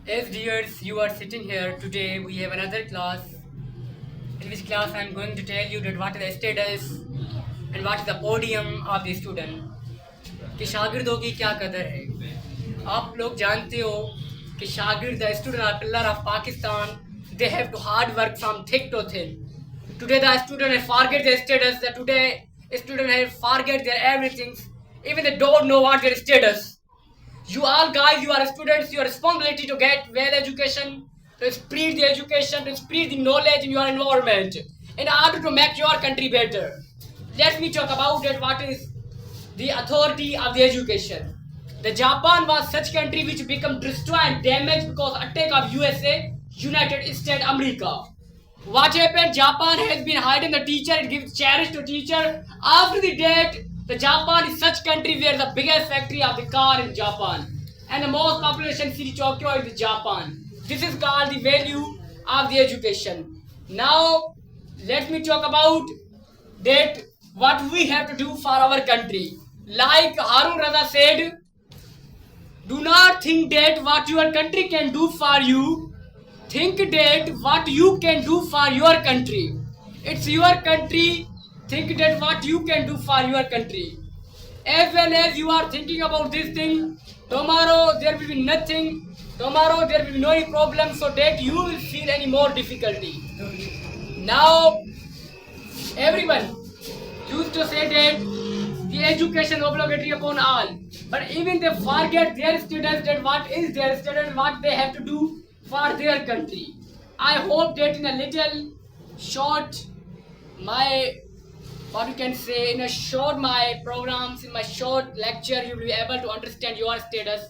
As dears, you are sitting here today, we have another class. In which class I am going to tell you that what is the status and what is the podium of the student. कि शागिर्दों की क्या कदर है. आप लोग जानते हो कि शागिर्द the student are pillar of Pakistan. They have to hard work from thick to thin. Today the student have forget their status. That today student have forget their everything. Even they don't know what their status. You all guys, you are students, your responsibility to get well education, to spread the education, to spread the knowledge in your environment in order to make your country better. Let me talk about it, what is the authority of the education. The Japan was such country which become destroyed and damaged because attack of USA, United States, America. What happened? Japan has been hiding the teacher. It gives cherish to teacher. After the death, the Japan is such country where the biggest factory of the car in Japan, and the most population city Tokyo is Japan. This is called the value of the education. Now, let me talk about that what we have to do for our country. Like Harun Raza said, do not think that what your country can do for you. Think that what you can do for your country. It's your country. Think that what you can do for your country. As well as you are thinking about this thing, tomorrow there will be nothing. Tomorrow there will be no problem, so that you will feel any more difficulty. Now, everyone used to say that the education obligatory upon all, but even they forget their students that what is their student, what they have to do for their country. I hope that in a little short my what you can say in a short my programs in my short lecture you will be able to understand your status